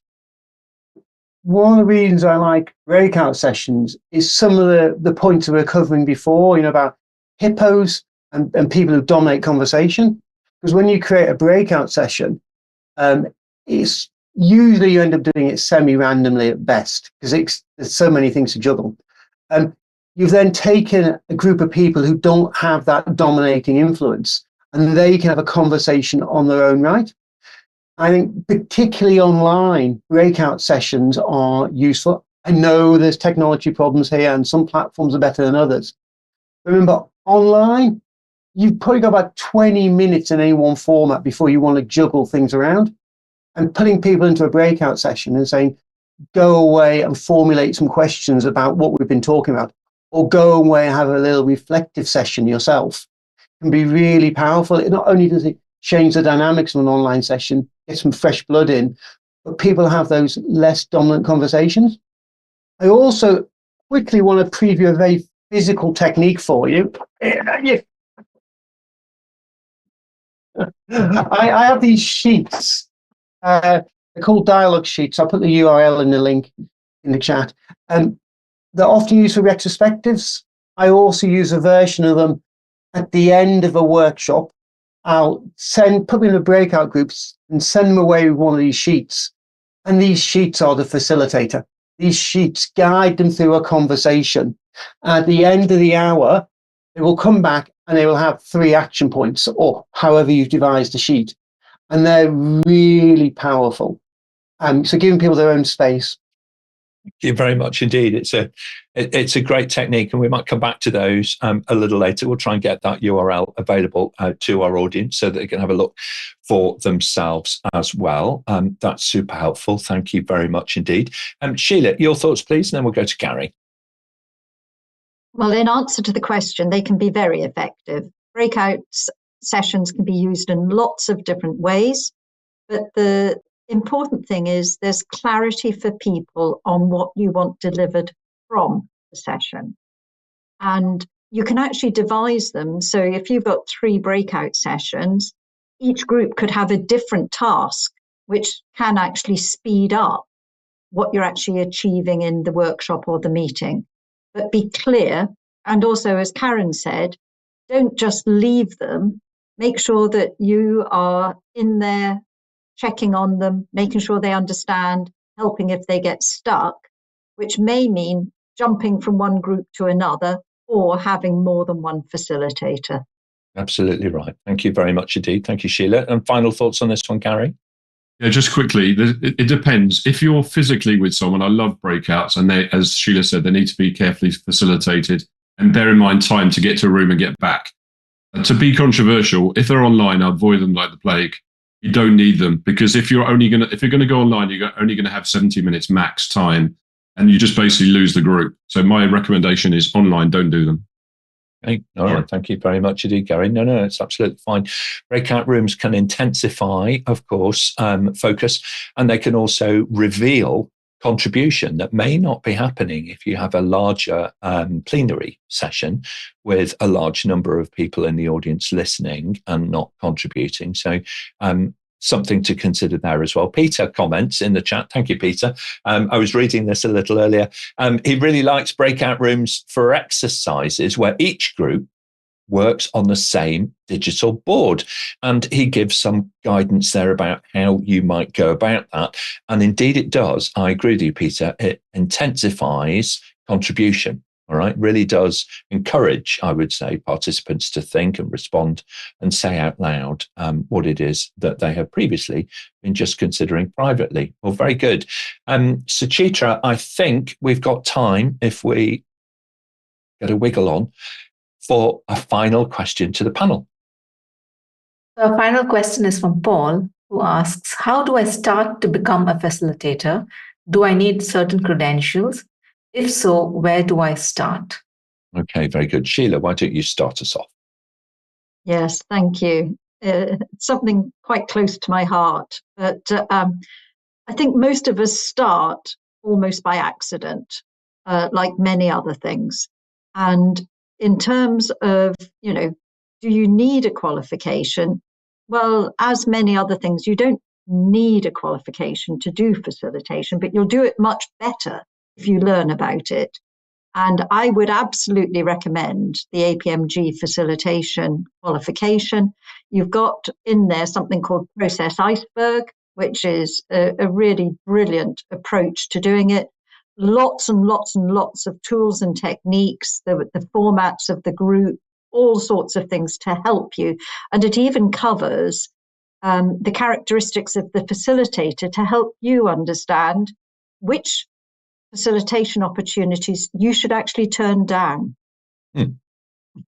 [SPEAKER 5] One of the reasons I like breakout sessions is some of the points we were covering before, about HIPPOs and people who dominate conversation. Because when you create a breakout session, it's usually you end up doing it semi-randomly at best, because there's so many things to juggle. You've then taken a group of people who don't have that dominating influence, and they can have a conversation on their own right. I think particularly online, breakout sessions are useful. I know there's technology problems here and some platforms are better than others. Remember, online, you've probably got about 20 minutes in any one format before you want to juggle things around. And putting people into a breakout session and saying, go away and formulate some questions about what we've been talking about, or go away and have a little reflective session yourself, can be really powerful. It not only does it change the dynamics of an online session, get some fresh blood in, but people have those less dominant conversations. I also quickly want to preview a very physical technique for you. I have these sheets. They're called dialogue sheets. I'll put the URL and the link in the chat. They're often used for retrospectives. I also use a version of them at the end of a workshop. I'll put them in the breakout groups and send them away with one of these sheets. And these sheets are the facilitator. These sheets guide them through a conversation. At the end of the hour, they will come back and they will have 3 action points, or however you've devised the sheet. And they're really powerful. So giving people their own space.
[SPEAKER 1] Thank you very much indeed. It's a great technique, and we might come back to those a little later. We'll try and get that URL available to our audience so that they can have a look for themselves as well. That's super helpful. Thank you very much indeed. Sheila, your thoughts, please, and then we'll go to Gary.
[SPEAKER 3] Well, in answer to the question, they can be very effective. Breakout sessions can be used in lots of different ways, but the important thing is there's clarity for people on what you want delivered from the session. And you can actually devise them. So if you've got 3 breakout sessions, each group could have a different task, which can actually speed up what you're actually achieving in the workshop or the meeting. But be clear. And also, as Karen said, don't just leave them. Make sure that you are in there checking on them, making sure they understand, helping if they get stuck, which may mean jumping from one group to another or having more than one facilitator.
[SPEAKER 1] Absolutely right. Thank you very much indeed. Thank you, Sheila. And final thoughts on this one, Gary?
[SPEAKER 4] Yeah, just quickly, it depends. If you're physically with someone, I love breakouts, and they, as Sheila said, they need to be carefully facilitated, and bear in mind time to get to a room and get back. To be controversial, if they're online, I'll avoid them like the plague. You don't need them, because if you're going to go online, you're only going to have 70 minutes max time, and you just basically lose the group. So my recommendation is online, don't do them.
[SPEAKER 1] Okay. All right. Thank you very much indeed, Gary. No, it's absolutely fine. Breakout rooms can intensify, of course, focus, and they can also reveal contribution that may not be happening if you have a larger plenary session with a large number of people in the audience listening and not contributing. So something to consider there as well. Peter comments in the chat. Thank you, Peter. I was reading this a little earlier. He really likes breakout rooms for exercises where each group works on the same digital board. And he gives some guidance there about how you might go about that. And indeed it does. I agree with you, Peter. It intensifies contribution. All right, really does encourage, I would say, participants to think and respond and say out loud what it is that they have previously been just considering privately. Well, very good. Suchitra, I think we've got time, if we get a wiggle on, for a final question to the panel.
[SPEAKER 7] Our final question is from Paul, who asks, how do I start to become a facilitator? Do I need certain credentials? If so, where do I start?
[SPEAKER 1] Okay, very good. Sheila, why don't you start us off?
[SPEAKER 3] Yes, thank you. Something quite close to my heart. But I think most of us start almost by accident, like many other things. And in terms of, do you need a qualification? Well, as many other things, you don't need a qualification to do facilitation, but you'll do it much better if you learn about it. And I would absolutely recommend the APMG facilitation qualification. You've got in there something called Process Iceberg, which is a really brilliant approach to doing it. Lots and lots and lots of tools and techniques, the formats of the group, all sorts of things to help you. And it even covers the characteristics of the facilitator to help you understand which facilitation opportunities you should actually turn down.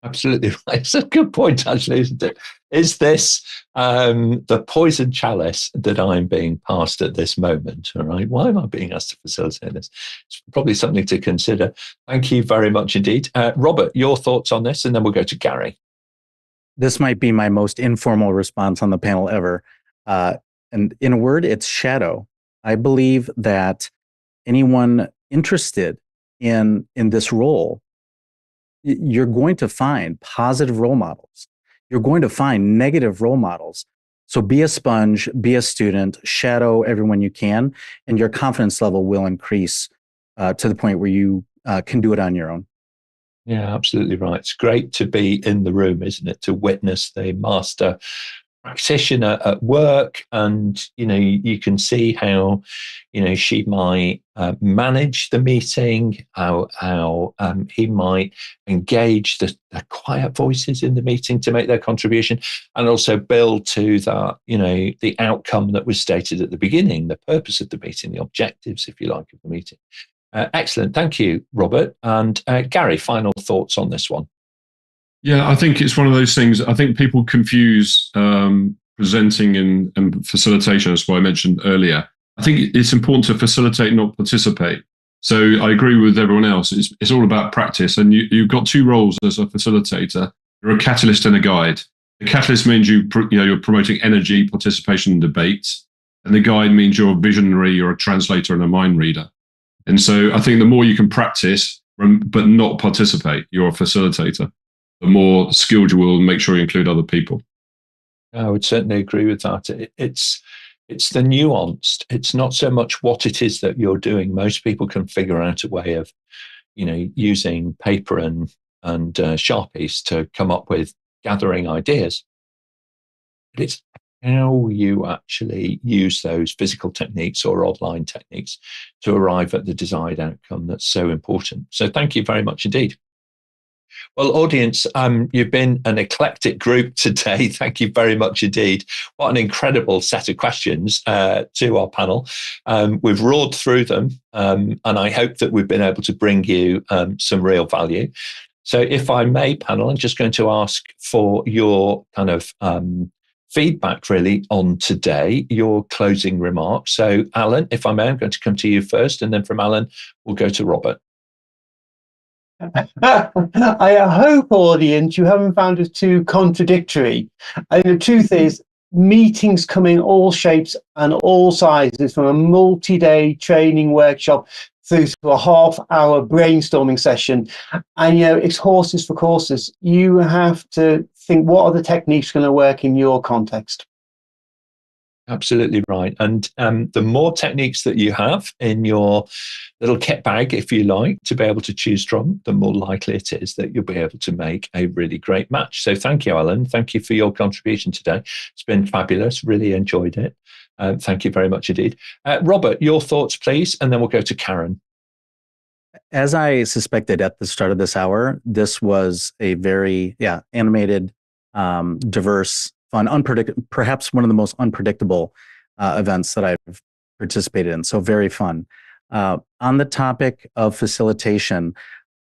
[SPEAKER 1] Absolutely right. It's a good point, actually, isn't it? Is this the poison chalice that I'm being passed at this moment? All right. Why am I being asked to facilitate this? It's probably something to consider. Thank you very much indeed. Robert, your thoughts on this, and then we'll go to Gary.
[SPEAKER 6] This might be my most informal response on the panel ever. And in a word, it's shadow. I believe that anyone interested in this role, you're going to find positive role models. You're going to find negative role models. So be a sponge, be a student, shadow everyone you can, and your confidence level will increase to the point where you can do it on your own.
[SPEAKER 1] Yeah, absolutely right. It's great to be in the room, isn't it? To witness the master practitioner at work, and you can see how she might manage the meeting, how he might engage the quiet voices in the meeting to make their contribution, and also build to that the outcome that was stated at the beginning, the purpose of the meeting, the objectives, if you like, of the meeting. Excellent, thank you, Robert. And Gary, final thoughts on this one?
[SPEAKER 4] Yeah, I think it's one of those things. I think people confuse presenting and facilitation, as I mentioned earlier. I think it's important to facilitate, not participate. So I agree with everyone else. It's all about practice. And you've got two roles as a facilitator. You're a catalyst and a guide. The catalyst means you're promoting energy, participation, and debate. And the guide means you're a visionary, you're a translator and a mind reader. And so I think the more you can practice, but not participate, you're a facilitator. The more skilled you will, make sure you include other people.
[SPEAKER 1] I would certainly agree with that. It's the nuanced. It's not so much what it is that you're doing. Most people can figure out a way of, using paper and Sharpies to come up with gathering ideas. But it's how you actually use those physical techniques or online techniques to arrive at the desired outcome that's so important. So thank you very much indeed. Well, audience, you've been an eclectic group today. Thank you very much indeed. What an incredible set of questions to our panel. We've roared through them, and I hope that we've been able to bring you some real value. So if I may, panel, I'm just going to ask for your kind of feedback really on today, your closing remarks. So Allan, if I may, I'm going to come to you first, and then from Allan, we'll go to Robert.
[SPEAKER 5] I hope, audience, you haven't found us too contradictory. And the truth is, meetings come in all shapes and all sizes, from a multi-day training workshop through to a half-hour brainstorming session. And, it's horses for courses. You have to think, what are the techniques going to work in your context?
[SPEAKER 1] Absolutely right. And the more techniques that you have in your little kit bag, if you like, to be able to choose from, the more likely it is that you'll be able to make a really great match. So thank you, Allan. Thank you for your contribution today. It's been fabulous. Really enjoyed it. Thank you very much indeed. Robert, your thoughts, please, and then we'll go to Karen.
[SPEAKER 6] As I suspected at the start of this hour, this was a very animated, diverse, fun, perhaps one of the most unpredictable events that I've participated in. So very fun. On the topic of facilitation,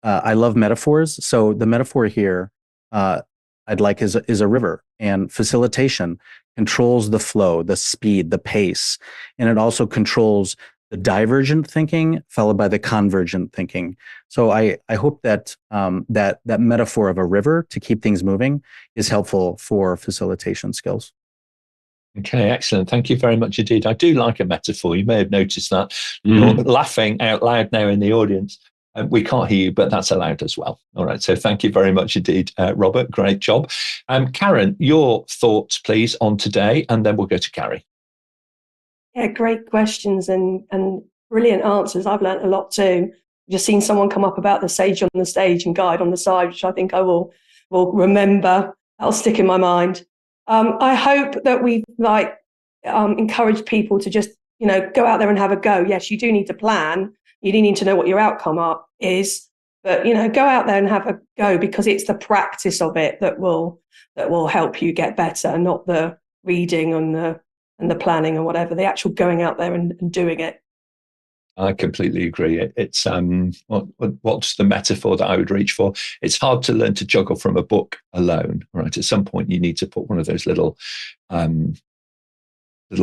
[SPEAKER 6] I love metaphors. So the metaphor here I'd like is a river, and facilitation controls the flow, the speed, the pace, and it also controls the divergent thinking followed by the convergent thinking. So I hope that that metaphor of a river to keep things moving is helpful for facilitation skills.
[SPEAKER 1] Okay, excellent. Thank you very much indeed. I do like a metaphor. You may have noticed that. You're laughing out loud now in the audience. We can't hear you, but that's allowed as well. All right. So thank you very much indeed, Robert. Great job. Karen, your thoughts, please, on today, and then we'll go to Gary.
[SPEAKER 2] Yeah, great questions and brilliant answers. I've learned a lot too. Just seen someone come up about the sage on the stage and guide on the side, which I think I will remember. That'll stick in my mind. I hope that we encourage people to just, go out there and have a go. Yes, you do need to plan. You do need to know what your outcome is, but go out there and have a go, because it's the practice of it that will help you get better, not the reading and the planning and whatever. The actual going out there and doing it.
[SPEAKER 1] I completely agree. It's what's the metaphor that I would reach for? It's hard to learn to juggle from a book alone, right? At some point, you need to put one of those little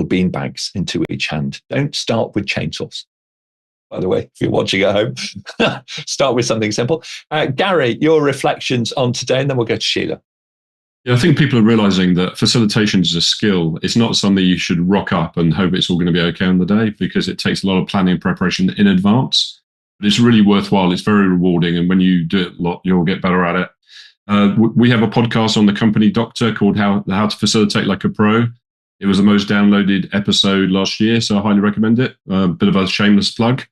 [SPEAKER 1] bean bags into each hand. Don't start with chainsaws. By the way, if you're watching at home, start with something simple. Gary, your reflections on today, and then we'll go to Sheila.
[SPEAKER 4] Yeah, I think people are realizing that facilitation is a skill. It's not something you should rock up and hope it's all going to be okay on the day, because it takes a lot of planning and preparation in advance. But it's really worthwhile. It's very rewarding. And when you do it a lot, you'll get better at it. We have a podcast on the company doctor called How to Facilitate Like a Pro. It was the most downloaded episode last year, so I highly recommend it. A bit of a shameless plug.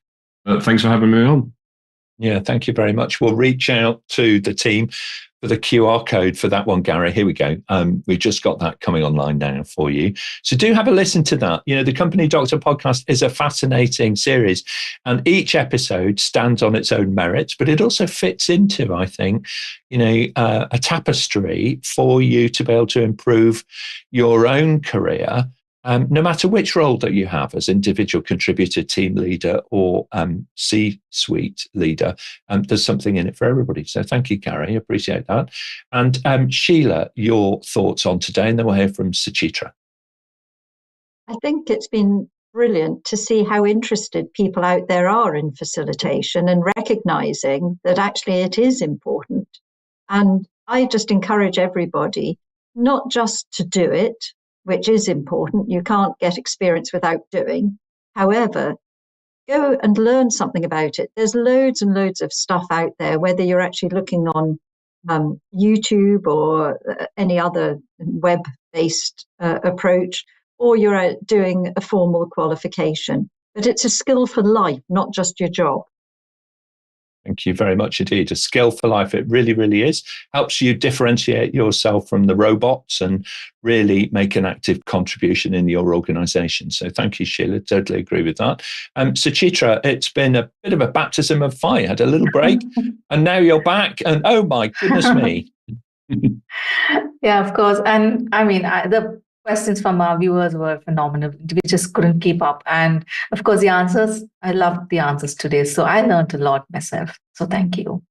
[SPEAKER 4] Thanks for having me on.
[SPEAKER 1] Yeah, thank you very much. We'll reach out to the team for the QR code for that one, Gary. Here we go. We've just got that coming online now for you. So do have a listen to that. The Company Doctor podcast is a fascinating series, and each episode stands on its own merits, but it also fits into, I think, a tapestry for you to be able to improve your own career. No matter which role that you have as individual contributor, team leader, or C-suite leader, there's something in it for everybody. So thank you, Gary. I appreciate that. And Sheila, your thoughts on today, and then we'll hear from Suchitra.
[SPEAKER 3] I think it's been brilliant to see how interested people out there are in facilitation and recognizing that actually it is important. And I just encourage everybody not just to do it, which is important. You can't get experience without doing. However, go and learn something about it. There's loads and loads of stuff out there, whether you're actually looking on YouTube or any other web-based approach, or you're doing a formal qualification. But it's a skill for life, not just your job.
[SPEAKER 1] Thank you very much indeed. A skill for life. It really, really is. Helps you differentiate yourself from the robots and really make an active contribution in your organization. So thank you, Sheila. Totally agree with that. Suchitra, it's been a bit of a baptism of fire. Had a little break and now you're back. And oh my goodness me.
[SPEAKER 7] Yeah, of course. And I mean, the questions from our viewers were phenomenal. We just couldn't keep up. And of course, the answers, I loved the answers today. So I learned a lot myself. So thank you.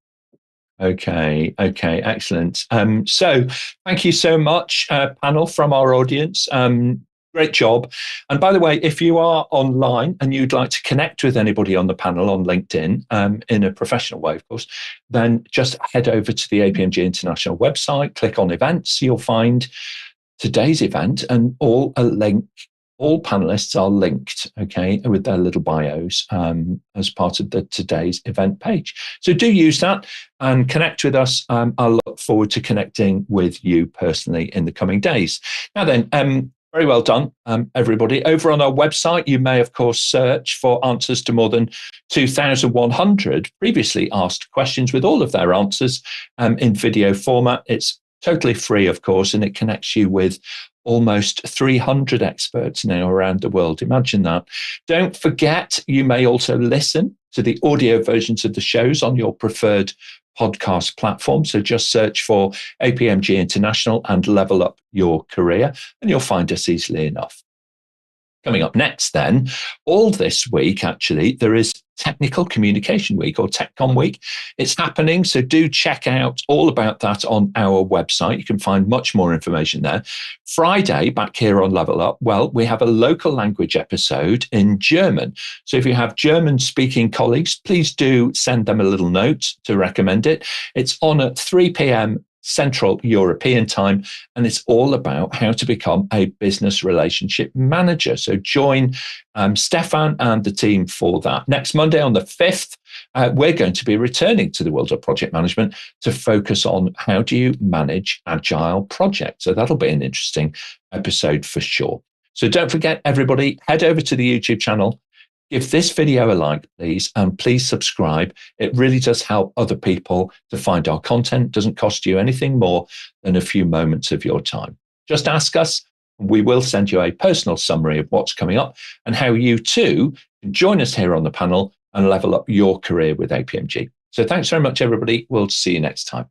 [SPEAKER 1] Okay, excellent. So thank you so much, panel from our audience. Great job. And by the way, if you are online and you'd like to connect with anybody on the panel on LinkedIn in a professional way, of course, then just head over to the APMG International website, click on events. You'll find today's event and all panelists are linked, okay, with their little bios as part of the today's event page. So do use that and connect with us. I'll look forward to connecting with you personally in the coming days. Now then, very well done, everybody. Over on our website, you may, of course, search for answers to more than 2,100 previously asked questions with all of their answers in video format. It's totally free, of course, and it connects you with almost 300 experts now around the world. Imagine that. Don't forget, you may also listen to the audio versions of the shows on your preferred podcast platform. So just search for APMG International and level up your career, and you'll find us easily enough. Coming up next then, all this week, actually, there is Technical Communication Week or TechCom Week. It's happening, so do check out all about that on our website. You can find much more information there. Friday, back here on Level Up, well, we have a local language episode in German. So if you have German-speaking colleagues, please do send them a little note to recommend it. It's on at 3 p.m. Central European time, and it's all about how to become a business relationship manager. So join Stefan and the team for that. Next Monday on the 5th, we're going to be returning to the world of project management to focus on how do you manage agile projects. So that'll be an interesting episode for sure. So don't forget, everybody, head over to the YouTube channel. Give this video a like, please, and please subscribe. It really does help other people to find our content. It doesn't cost you anything more than a few moments of your time. Just ask us. We will send you a personal summary of what's coming up and how you too can join us here on the panel and level up your career with APMG. So thanks very much, everybody. We'll see you next time.